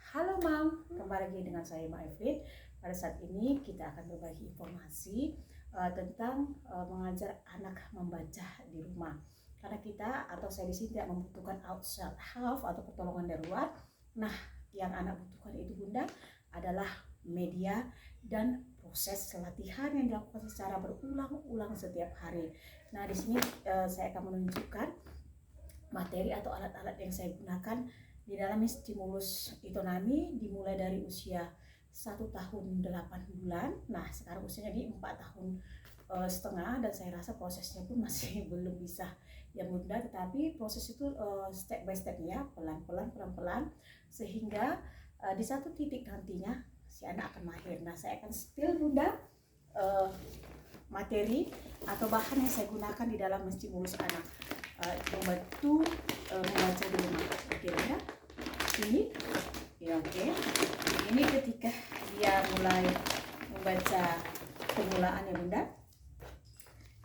Halo Mam, kembali lagi dengan saya Mbak Evelyn. Pada saat ini kita akan berbagi informasi tentang mengajar anak membaca di rumah. Karena kita atau saya di sini tidak membutuhkan outside help atau pertolongan dari luar. Nah, yang anak butuhkan itu Bunda adalah media dan proses latihan yang dilakukan secara berulang-ulang setiap hari. Nah, di sini saya akan menunjukkan materi atau alat-alat yang saya gunakan di dalam stimulus Itonami dimulai dari usia 1 tahun 8 bulan. Nah, sekarang usianya di 4 tahun setengah, dan saya rasa prosesnya pun masih belum bisa yang Bunda, tetapi proses itu step by stepnya, pelan-pelan sehingga di satu titik nantinya si anak akan mahir. Nah, saya akan spill Bunda materi atau bahan yang saya gunakan di dalam menstimulus anak membantu membaca di rumah. Oke Bunda, ini ya oke. Ini ketika dia mulai membaca permulaan ya Bunda,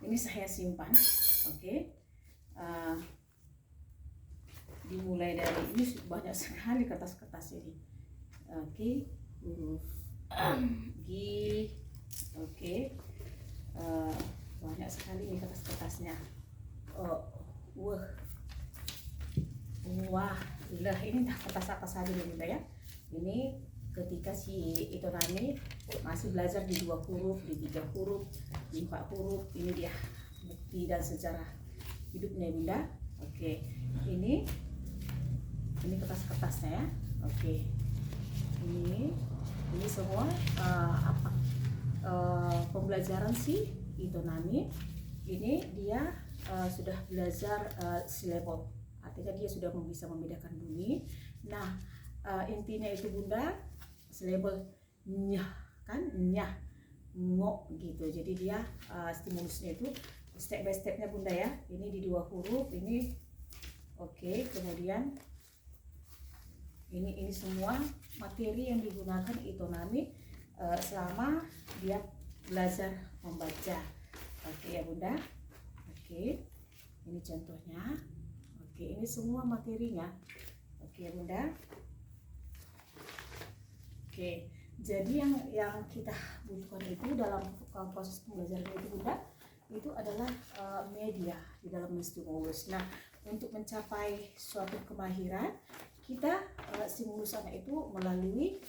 ini saya simpan. Oke. Dimulai dari ini banyak sekali kertas-kertas ini. Oke, huruf G. Oke. Banyak sekali ini kertas-kertasnya. Wah, lah ini kertas apa saja ya Bunda ya. Ini ketika si Itonami masih belajar di 2 huruf, di 3 huruf, di 4 huruf. Ini dia bukti dan sejarah hidupnya Bunda. Oke, ini kertas-kertasnya ya. Oke, ini semua pembelajaran si Itonami. Ini dia sudah belajar silabel, artinya dia sudah bisa membedakan bunyi. Nah, intinya itu Bunda, silabel nyah kan, nyah, ngo gitu. Jadi dia stimulusnya itu step by stepnya Bunda ya. Ini di 2 huruf ini. Oke, kemudian ini semua materi yang digunakan Itonami selama dia belajar membaca. Oke ya Bunda. Oke, ini contohnya. Oke, ini semua materinya. Oke ya Bunda. Oke, jadi yang kita butuhkan itu dalam proses pembelajaran itu Bunda, itu adalah media di dalam menstimulus. Nah, untuk mencapai suatu kemahiran, kita stimulus anak itu melalui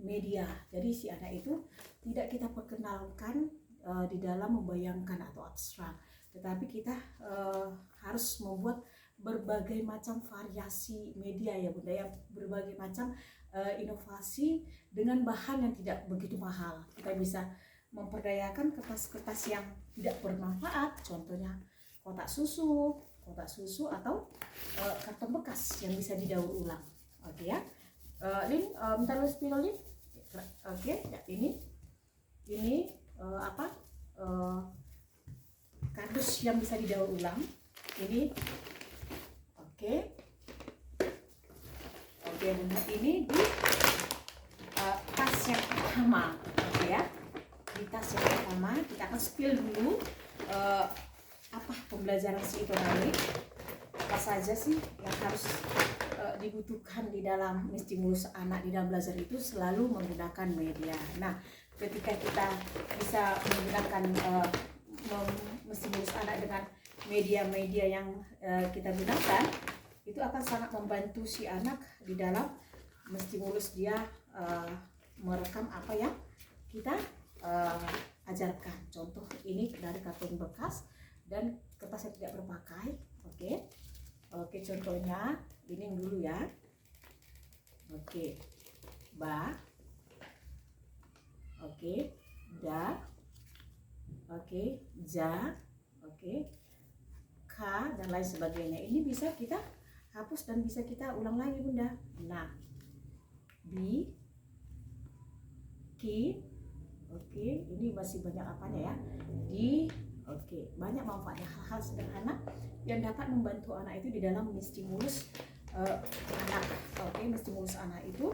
media. Jadi si anak itu tidak kita perkenalkan di dalam membayangkan atau abstrak, tetapi kita harus membuat berbagai macam variasi media ya Bunda ya, berbagai macam inovasi dengan bahan yang tidak begitu mahal. Kita bisa memperdayakan kertas-kertas yang tidak bermanfaat, contohnya kotak susu atau karton bekas yang bisa didaur ulang. Oke ya, Lin, bentar lu spill Lin. Oke, ya, ini kardus yang bisa didaur ulang. Ini oke Bunda, ini di tas yang pertama. Oke ya, di tas yang pertama kita akan spill dulu apa pembelajaran si Itonami, apa saja sih yang harus dibutuhkan di dalam menstimulus anak di dalam belajar itu selalu menggunakan media. Nah, ketika kita bisa menggunakan menstimulus anak dengan media-media yang kita gunakan, itu akan sangat membantu si anak di dalam menstimulus dia merekam apa yang kita ajarkan. Contoh ini dari karton bekas dan kertas yang tidak berpakai. Oke, contohnya ini dulu ya. Oke, ba. Oke, da. Oke, ja. Oke, ka dan lain sebagainya. Ini bisa kita hapus dan bisa kita ulang lagi Bunda. Nah, bi, ki. Oke, ini masih banyak apanya ya. Di. Oke, banyak manfaatnya, hal-hal sederhana yang dapat membantu anak itu di dalam menstimulus anak. Oke, menstimulus anak itu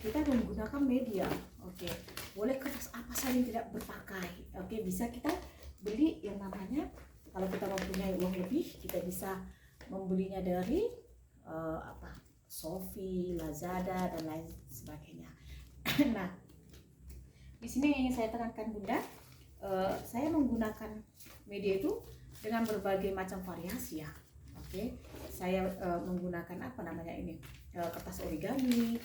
kita menggunakan media. Oke, boleh kertas apa saja yang tidak berpakai. Oke, bisa kita beli yang namanya, kalau kita mempunyai uang lebih, kita bisa membelinya dari Shopee, Lazada dan lain sebagainya. Nah, di sini yang ingin saya tekankan Bunda, saya menggunakan media itu dengan berbagai macam variasi ya. Oke, saya menggunakan apa namanya ini, kertas origami,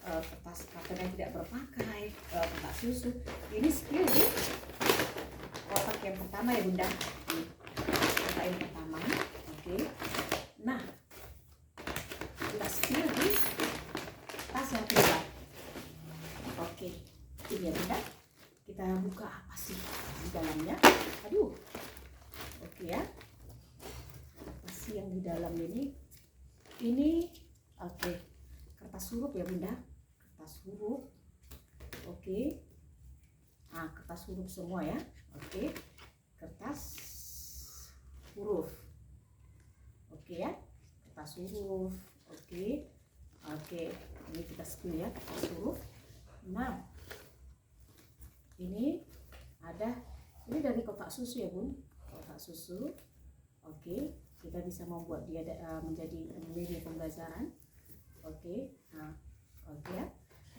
kertas karton yang tidak berpakai, kertas susu. Ini spill di kotak yang pertama ya Bunda. Ini kotak yang pertama. Oke. Nah, kita spill di tas yang kedua. Oke, ini ya Bunda. Kita buka apa sih di dalamnya? Aduh. Oke ya. Apa sih yang di dalam ini? Ini oke. Kertas huruf ya Bunda. Kertas huruf. Oke. Nah, kertas huruf semua ya. Oke. Kertas huruf. Oke ya. Kertas huruf. Oke. Oke. Ini kita spill ya, kertas huruf. Nah, ini dari kotak susu ya Bun, kotak susu. Oke, kita bisa membuat dia menjadi media pembelajaran. Oke, nah, oke ya.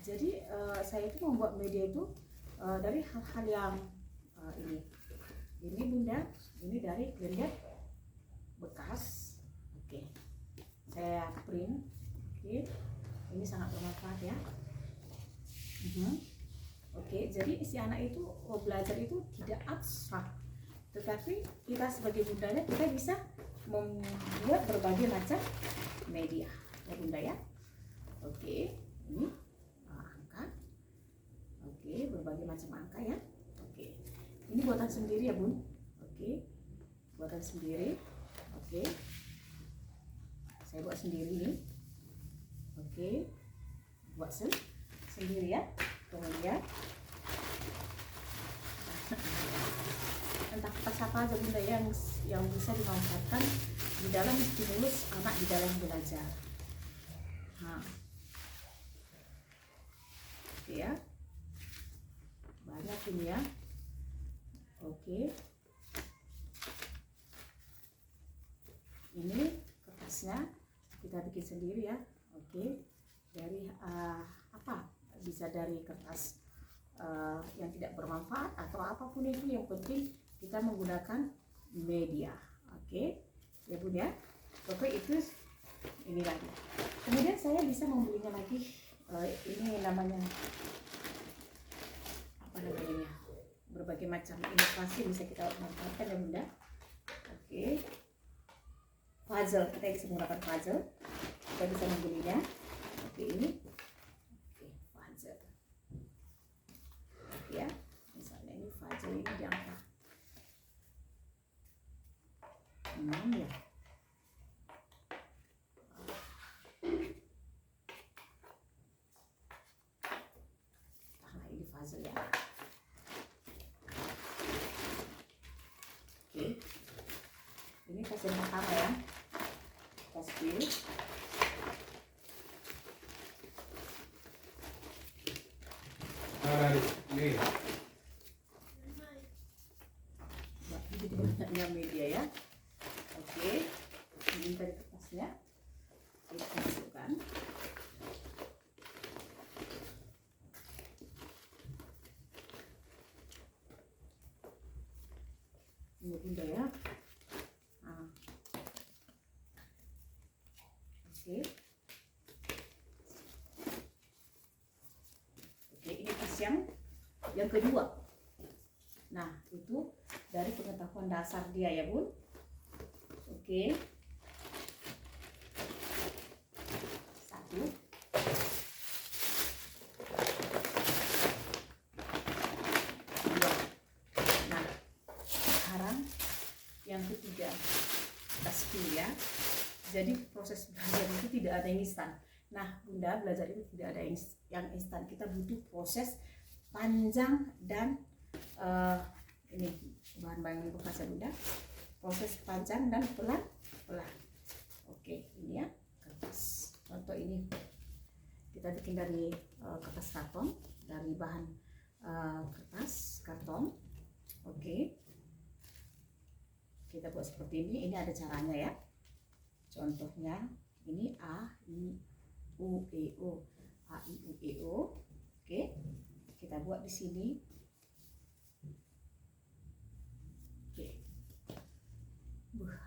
Jadi saya itu membuat media itu dari hal-hal yang ini Bunda, ini dari grandet bekas. Oke, saya print. Oke, ini sangat bermanfaat ya. Oke, jadi si anak itu belajar itu tidak abstrak, tetapi kita sebagai bundanya kita bisa membuat berbagai macam media ya Bunda ya. Oke, ini angka. Oke, berbagai macam angka ya. Oke, ini buatan sendiri ya Bun. Oke, buatan sendiri. Oke, saya buat sendiri nih. Oke, buat sendiri ya. Kemudian entah kertas apa aja Bunda yang bisa dimanfaatkan di dalam stimulus anak di dalam belajar. Nah, oke ya, banyak ini ya. Oke, ini kertasnya kita bikin sendiri ya. Oke, dari apa? Bisa dari kertas yang tidak bermanfaat atau apapun itu, yang penting kita menggunakan media. Oke ya Bun ya. Oke, itu ini lagi. Kemudian saya bisa membelinya lagi, ini namanya apa namanya, berbagai macam inovasi bisa kita manfaatkan ya Bunda. Oke, puzzle, kita bisa menggunakan puzzle, kita bisa membelinya. Oke, ini ya, misalnya ini puzzle ini di angka 6 ya. Nah, ini puzzle ya. Oke, ini puzzle pertama ya, kita spill. Nih. Jadi banyaknya media ya. Oke, ini tadi kertasnya kita masukkan. Ini Bunda ya. Nah. Oke. Oke, ini tas yang kedua. Nah, itu dari pengetahuan dasar dia ya Bun. Oke. Satu. Dua. Nah, sekarang yang ketiga, kita spill ya. Jadi proses belajar itu tidak ada yang instan. Nah Bunda, belajar itu tidak ada yang instan. Kita butuh proses panjang dan ini bahan-bahan bekas ya Bunda. Proses panjang dan pelan-pelan. Oke, ini ya kertas. Contoh ini kita bikin dari kertas karton, dari bahan kertas karton. Oke, kita buat seperti ini. Ini ada caranya ya. Contohnya ini A, I, U E O, A I U E O. Oke, kita buat di sini. Oke,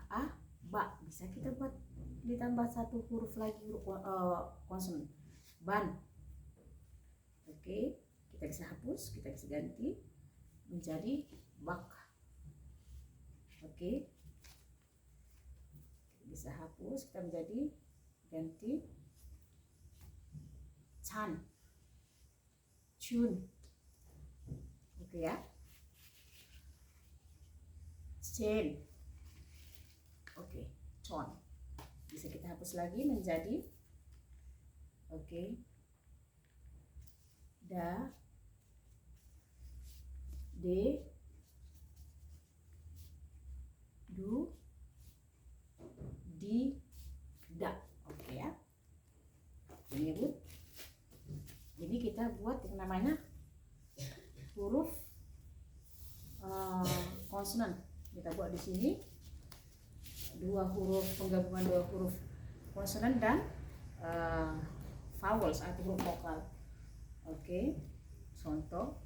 A, ba, bisa kita buat ditambah satu huruf lagi, huruf konsonan, ban. Oke, kita bisa hapus, kita bisa ganti menjadi bak. Oke, bisa hapus, kita menjadi ganti chan, chun. Oke ya, chen. Oke, chon. Bisa kita hapus lagi menjadi oke, da, de, du, di, da. Oke ya, ini Bu. Jadi kita buat yang namanya huruf konsonan. Kita buat di sini dua huruf penggabungan dua huruf konsonan dan vowels atau huruf vokal. Oke, contoh.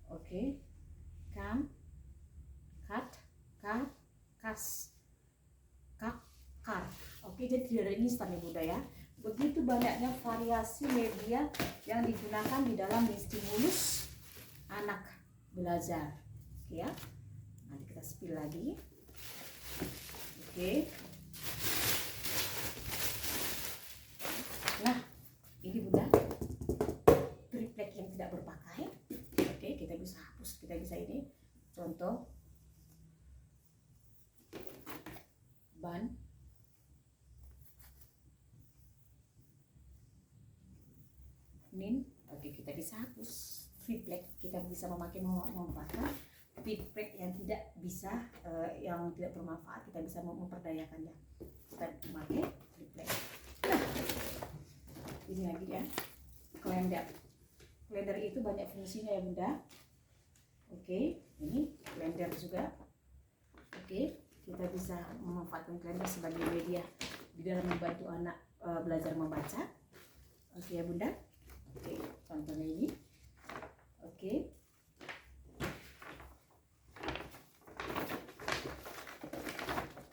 Oke, kam, kat, kar, kas, kak, kar. Oke, jadi tidak ada instan ya Bunda ya. Begitu banyaknya variasi media yang digunakan di dalam menstimulus anak belajar. Oke ya, nanti kita spill lagi. Oke, nah ini Bunda triplek yang tidak berpakai. Oke, kita bisa hapus, kita bisa ini contoh ban, nin. Oke, kita bisa hapus triplek, kita bisa memakai memanfaatkan triplek yang tidak bisa yang tidak bermanfaat, kita bisa memperdayakannya. Kita memakai triplek. Nah, ini lagi ya, kalender. Kalender itu banyak fungsinya ya Bunda. Oke, ini kalender juga. Oke, kita bisa memanfaatkan kalender sebagai media di dalam membantu anak belajar membaca. Oke ya Bunda. Oke, contohnya ini. Oke.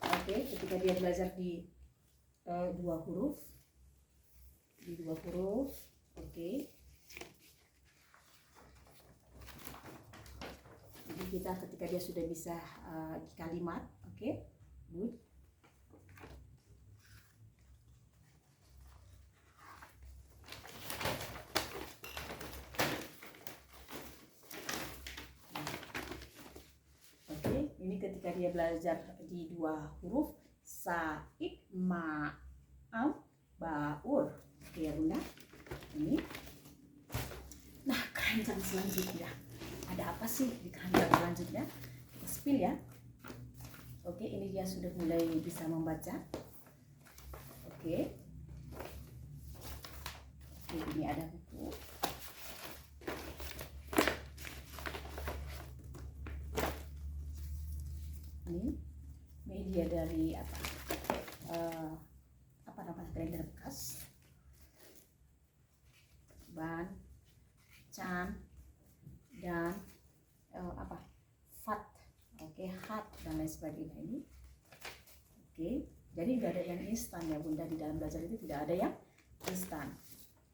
Oke, ketika dia belajar di dua huruf, oke. Jadi kita ketika dia sudah bisa kalimat, oke, good. Ini ketika dia belajar di dua huruf, said, ma, am, baur. Oke ya Bunda. Ini. Nah, keranjang selanjutnya. Ada apa sih di keranjang selanjutnya? Kita spill ya. Oke, ini dia sudah mulai bisa membaca. Oke. Oke, ini ada buku. Ini media dari apa namanya, kalender bekas, ban, can, dan fat, oke, hat dan lain sebagainya. Ini oke, jadi nggak ada yang instan ya Bunda, di dalam belajar itu tidak ada yang instan.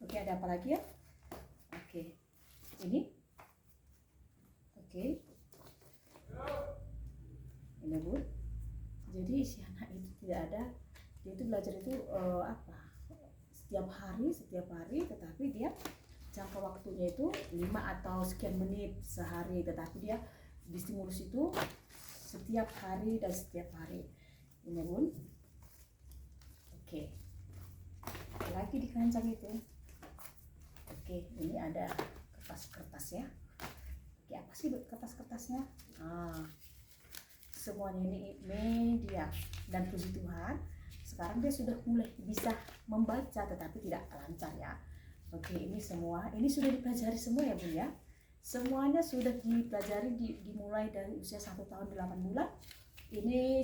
Oke, ada apa lagi ya? Oke, ini oke, ini Bu. Jadi si anak itu tidak ada, dia itu belajar itu setiap hari, tetapi dia jangka waktunya itu 5 atau sekian menit sehari, tetapi dia distimulus itu setiap hari dan setiap hari. Ini Bun. Oke, lagi di keranjang itu. Oke, ini ada kertas-kertas ya. Oke, apa sih kertas-kertasnya? Semuanya ini media, dan puji Tuhan sekarang dia sudah mulai bisa membaca, tetapi tidak lancar ya. Oke, ini semua ini sudah dipelajari semua ya Bun ya. semuanya sudah dipelajari dimulai dari usia 1 tahun 8 bulan. Ini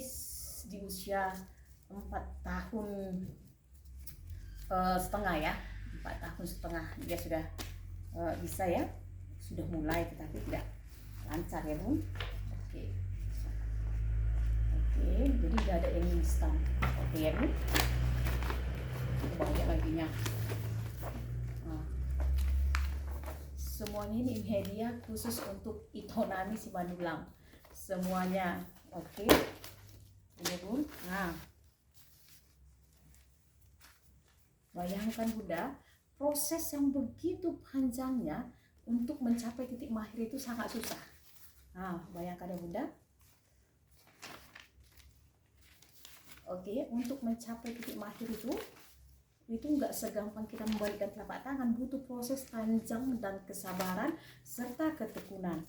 di usia 4 tahun setengah ya, 4 tahun setengah dia sudah bisa ya, sudah mulai, tetapi tidak lancar ya Bun. Oke, jadi tidak ada yang instan. Oke ya Bun, banyak lagi nya. Semuanya ini hadiah khusus untuk Itonami Simanulang semuanya. Oke, ini Bun. Nah, bayangkan Bunda, proses yang begitu panjangnya untuk mencapai titik mahir itu sangat susah. Nah, bayangkan ya Bunda. Oke, untuk mencapai titik mahir itu nggak segampang kita membalikkan telapak tangan, butuh proses panjang dan kesabaran serta ketekunan.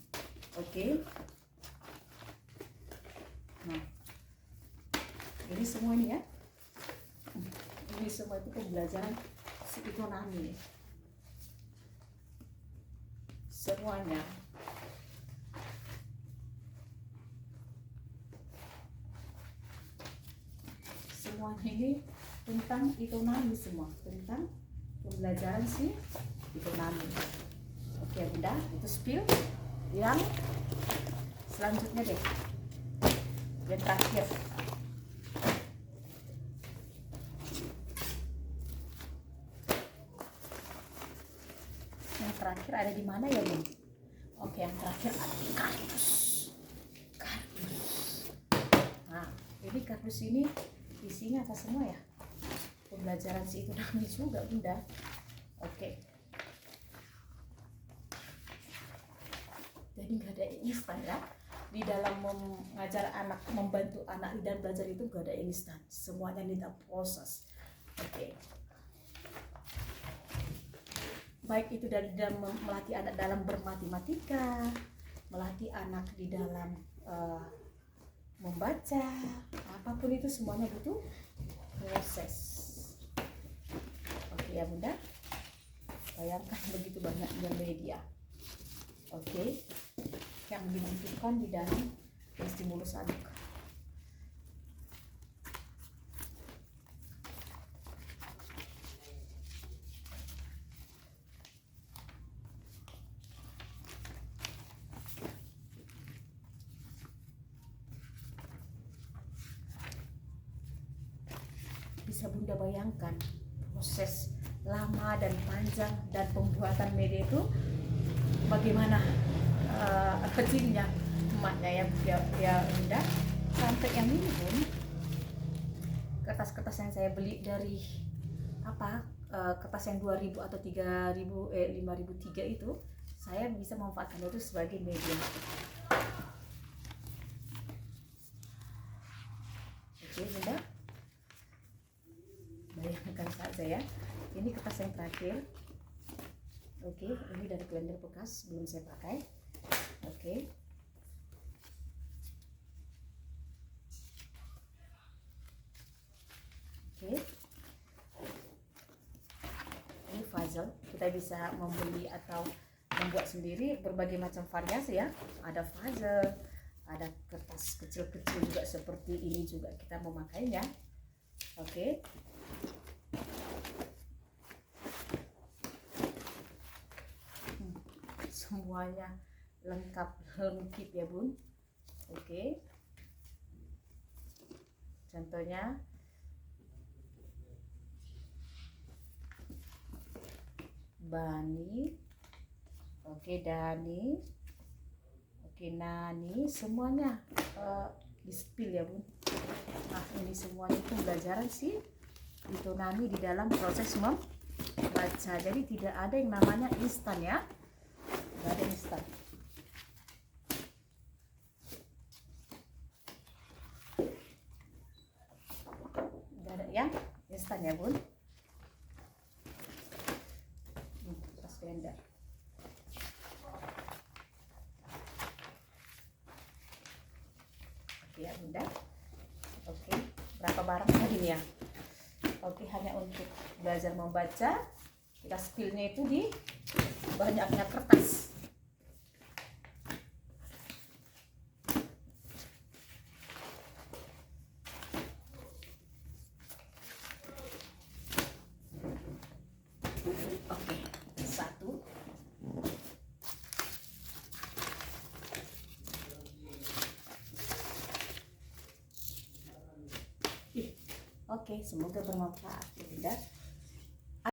Oke. Nah, ini semua ini ya. Ini semua itu pembelajaran si Itonami. Semuanya. Semuanya ini tentang Itonami semua, tentang pembelajaran si Itonami. Oke Bunda, itu spill yang selanjutnya deh, yang terakhir. Yang terakhir ada di mana ya Bun? Oke, yang terakhir ada kardus. Nah, ini kardus ini isinya apa semua ya? Pembelajaran si Itonami juga Bunda. Oke. Jadi nggak ada instan ya. Di dalam mengajar anak, membantu anak di dalam belajar itu nggak ada instan. Semuanya minta proses. Oke. Baik itu dari dalam melatih anak dalam bermatematika, melatih anak di dalam membaca, apapun itu semuanya butuh proses. Oke ya Bunda, bayangkan begitu banyaknya media. Oke, yang dibutuhkan di dalam stimulus anak. Bisa Bunda bayangkan proses lama dan panjang dan pembuatan media itu bagaimana kecilnya emaknya ya Bunda, sampai yang ini pun kertas-kertas yang saya beli dari kertas yang 2000 atau 5003 itu saya bisa memanfaatkan itu sebagai media. Oke Bunda, bayangkan saja ya, ini kertas yang terakhir. Oke, ini dari kalender bekas, belum saya pakai. Oke. Ini puzzle, kita bisa membeli atau membuat sendiri berbagai macam variasi ya. Ada puzzle, ada kertas kecil-kecil juga seperti ini juga kita memakainya. Oke. Semuanya lengkap ya Bun. Oke. Contohnya Bani, oke Dani, oke Nani, semuanya di spill ya Bun. Nah ini semuanya pembelajaran sih Itonami di dalam proses membaca. Jadi tidak ada yang namanya instan ya. Nggak ada instan. Nggak ada yang instan ya Bun. Kertas blender. Oke ya Bunda. Oke, berapa barang tadi ya? Oke, hanya untuk belajar membaca. Kita spillnya itu di banyaknya kertas. Oke, semoga bermanfaat, Bunda.